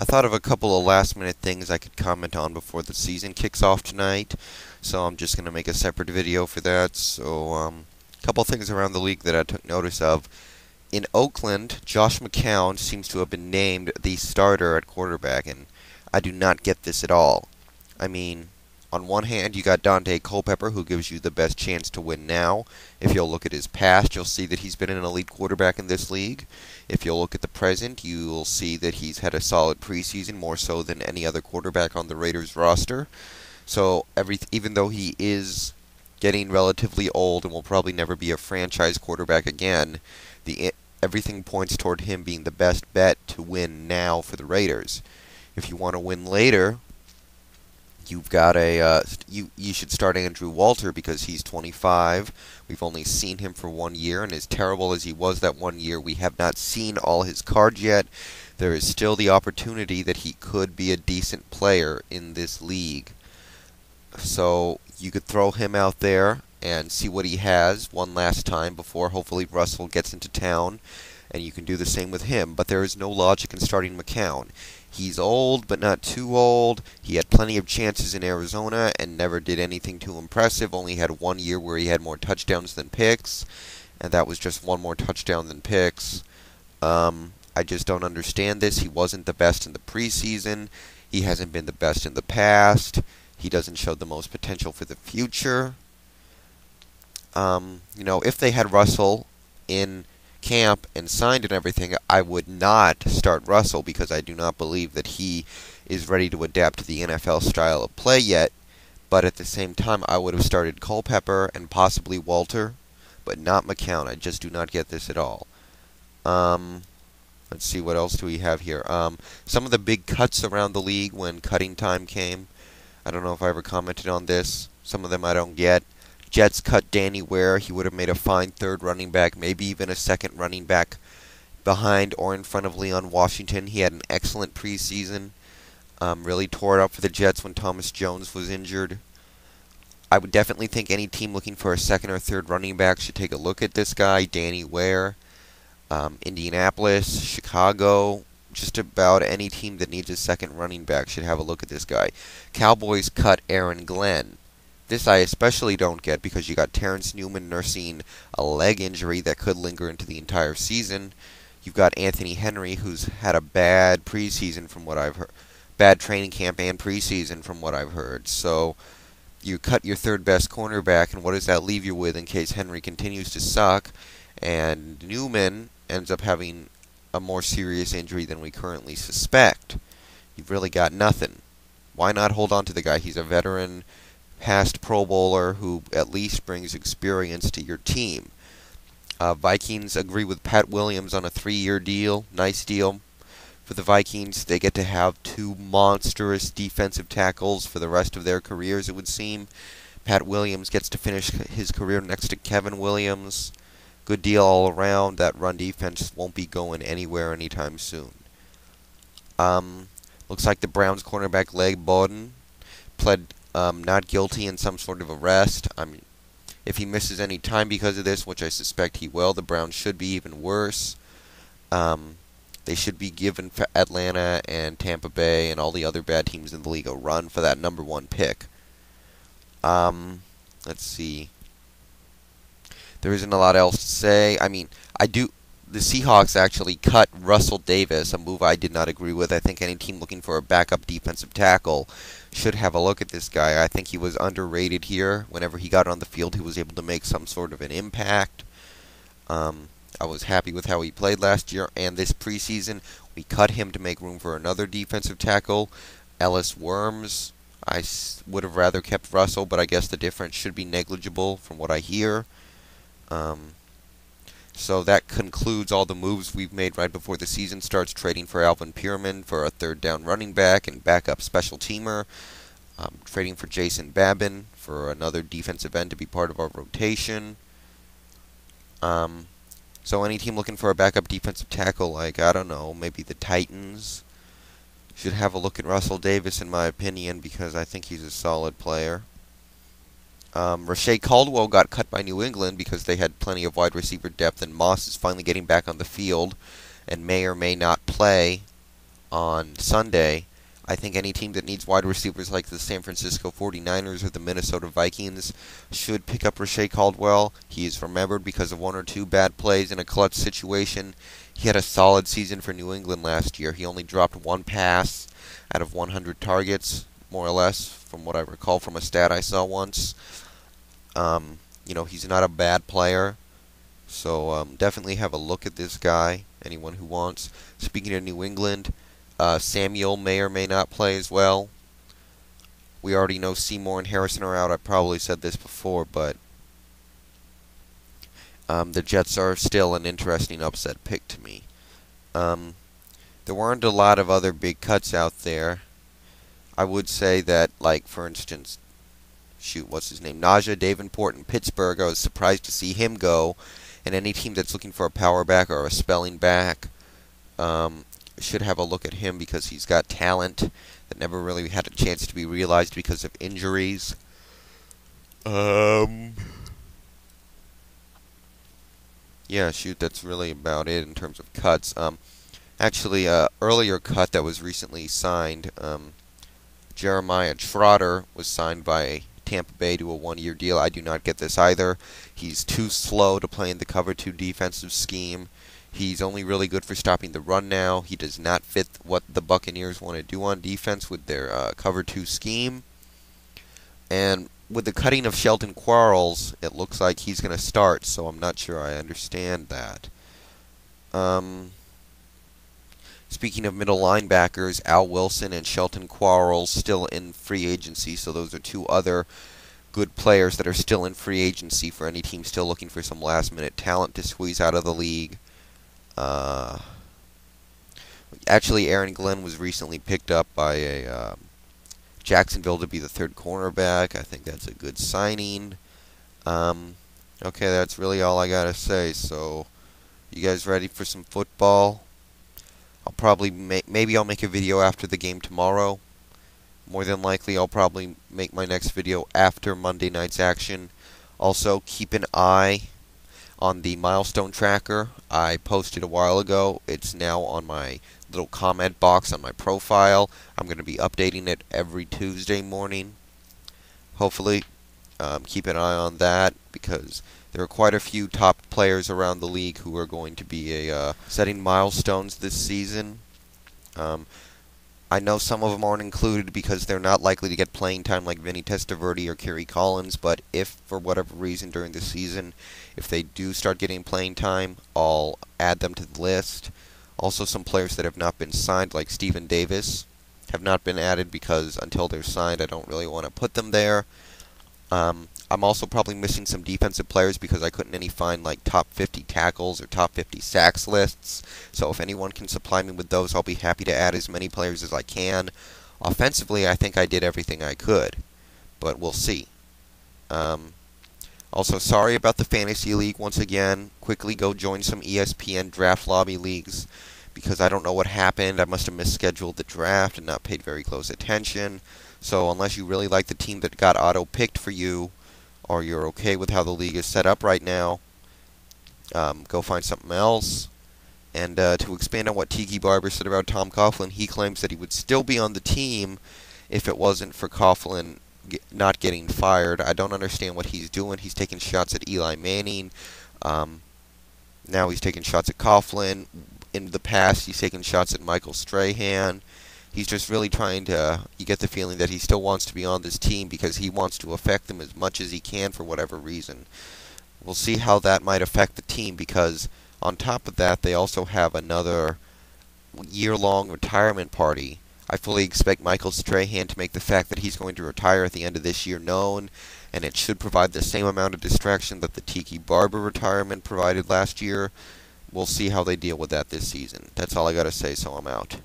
I thought of a couple of last minute things I could comment on before the season kicks off tonight, so I'm just going to make a separate video for that. So, a couple things around the league that I took notice of. In Oakland, Josh McCown seems to have been named the starter at quarterback, and I do not get this at all. I mean, on one hand, you got Dante Culpepper, who gives you the best chance to win now. If you'll look at his past, you'll see that he's been an elite quarterback in this league. If you'll look at the present, you'll see that he's had a solid preseason, more so than any other quarterback on the Raiders roster. So, even though he is getting relatively old and will probably never be a franchise quarterback again, everything points toward him being the best bet to win now for the Raiders. If you want to win later, you've got you should start Andrew Walter because he's 25. We've only seen him for 1 year, and as terrible as he was that 1 year, we have not seen all his cards yet. There is still the opportunity that he could be a decent player in this league. So you could throw him out there and see what he has one last time before hopefully Russell gets into town, and you can do the same with him. But there is no logic in starting McCown. He's old, but not too old. He had plenty of chances in Arizona and never did anything too impressive. Only had 1 year where he had more touchdowns than picks, and that was just one more touchdown than picks. I just don't understand this. He wasn't the best in the preseason. He hasn't been the best in the past. He doesn't show the most potential for the future. If they had Russell in camp and signed and everything, I would not start Russell because I do not believe that he is ready to adapt to the NFL style of play yet. But at the same time, I would have started Culpepper and possibly Walter, but not McCown. I just do not get this at all. Let's see, what else do we have here? Some of the big cuts around the league when cutting time came. I don't know if I ever commented on this. Some of them I don't get. Jets cut Danny Ware. He would have made a fine third running back, maybe even a second running back behind or in front of Leon Washington. He had an excellent preseason. Really tore it up for the Jets when Thomas Jones was injured. I would definitely think any team looking for a second or third running back should take a look at this guy, Danny Ware. Indianapolis, Chicago, just about any team that needs a second running back should have a look at this guy. Cowboys cut Aaron Glenn. This I especially don't get because you got Terrence Newman nursing a leg injury that could linger into the entire season. You've got Anthony Henry, who's had a bad preseason from what I've heard. Bad training camp and preseason from what I've heard. So you cut your third best cornerback, and what does that leave you with in case Henry continues to suck and Newman ends up having a more serious injury than we currently suspect? You've really got nothing. Why not hold on to the guy? He's a veteran, past Pro Bowler who at least brings experience to your team. Vikings agree with Pat Williams on a 3-year deal. Nice deal for the Vikings. They get to have two monstrous defensive tackles for the rest of their careers, it would seem. Pat Williams gets to finish his career next to Kevin Williams. Good deal all around. That run defense won't be going anywhere anytime soon. Looks like the Browns cornerback Leg Bowden pled not guilty in some sort of arrest. I mean, if he misses any time because of this, which I suspect he will, the Browns should be even worse. They should be giving Atlanta and Tampa Bay and all the other bad teams in the league a run for that #1 pick. Let's see. There isn't a lot else to say. I mean, the Seahawks actually cut Russell Davis, a move I did not agree with. I think any team looking for a backup defensive tackle should have a look at this guy. I think he was underrated here. Whenever he got on the field, he was able to make some sort of an impact. I was happy with how he played last year and this preseason. We cut him to make room for another defensive tackle, Ellis Worms. I would have rather kept Russell, but I guess the difference should be negligible from what I hear. So that concludes all the moves we've made right before the season starts, trading for Alvin Pierman for a third down running back and backup special teamer, trading for Jason Babin for another defensive end to be part of our rotation. So any team looking for a backup defensive tackle, like, I don't know, maybe the Titans, should have a look at Russell Davis, in my opinion, because I think he's a solid player. Rashae Caldwell got cut by New England because they had plenty of wide receiver depth, and Moss is finally getting back on the field and may or may not play on Sunday. I think any team that needs wide receivers like the San Francisco 49ers or the Minnesota Vikings should pick up Rashay Caldwell. He is remembered because of one or two bad plays in a clutch situation. He had a solid season for New England last year. He only dropped one pass out of 100 targets, more or less, from what I recall from a stat I saw once. He's not a bad player. So definitely have a look at this guy, anyone who wants. Speaking of New England, Samuel may or may not play as well. We already know Seymour and Harrison are out. I probably said this before, but the Jets are still an interesting upset pick to me. There weren't a lot of other big cuts out there. I would say that, like, for instance, what's his name? Najee Davenport in Pittsburgh. I was surprised to see him go. And any team that's looking for a power back or a spelling back should have a look at him because he's got talent that never really had a chance to be realized because of injuries. Yeah, that's really about it in terms of cuts. Actually, earlier cut that was recently signed, Jeremiah Trotter was signed by Tampa Bay to a one-year deal. I do not get this either. He's too slow to play in the cover 2 defensive scheme. He's only really good for stopping the run now. He does not fit what the Buccaneers want to do on defense with their cover 2 scheme. And with the cutting of Sheldon Quarles, it looks like he's going to start, so I'm not sure I understand that. Speaking of middle linebackers, Al Wilson and Sheldon Quarles still in free agency, so those are two other good players that are still in free agency for any team still looking for some last-minute talent to squeeze out of the league. Actually, Aaron Glenn was recently picked up by Jacksonville to be the third cornerback. I think that's a good signing. Okay, that's really all I gotta say. So, you guys ready for some football? I'll probably maybe I'll make a video after the game tomorrow. More than likely, I'll probably make my next video after Monday night's action. Also, keep an eye on the milestone tracker I posted a while ago. It's now on my little comment box on my profile. I'm going to be updating it every Tuesday morning. Hopefully, keep an eye on that because there are quite a few top players around the league who are going to be setting milestones this season. I know some of them aren't included because they're not likely to get playing time like Vinny Testaverde or Kerry Collins, but if for whatever reason during the season, if they do start getting playing time, I'll add them to the list. Also, some players that have not been signed, like Stephen Davis, have not been added because until they're signed, I don't really want to put them there. I'm also probably missing some defensive players because I couldn't find like top 50 tackles or top 50 sacks lists. So if anyone can supply me with those, I'll be happy to add as many players as I can. Offensively, I think I did everything I could, but we'll see. Also, sorry about the Fantasy League once again. Quickly go join some ESPN Draft Lobby leagues because I don't know what happened. I must have misscheduled the draft and not paid very close attention. So unless you really like the team that got auto-picked for you, or you're okay with how the league is set up right now, go find something else. And to expand on what Tiki Barber said about Tom Coughlin, he claims that he would still be on the team if it wasn't for Coughlin not getting fired. I don't understand what he's doing. He's taking shots at Eli Manning. Now he's taking shots at Coughlin. In the past, he's taken shots at Michael Strahan. He's just really trying to, you get the feeling that he still wants to be on this team because he wants to affect them as much as he can for whatever reason. We'll see how that might affect the team because on top of that, they also have another year-long retirement party. I fully expect Michael Strahan to make the fact that he's going to retire at the end of this year known, and it should provide the same amount of distraction that the Tiki Barber retirement provided last year. We'll see how they deal with that this season. That's all I gotta say, so I'm out.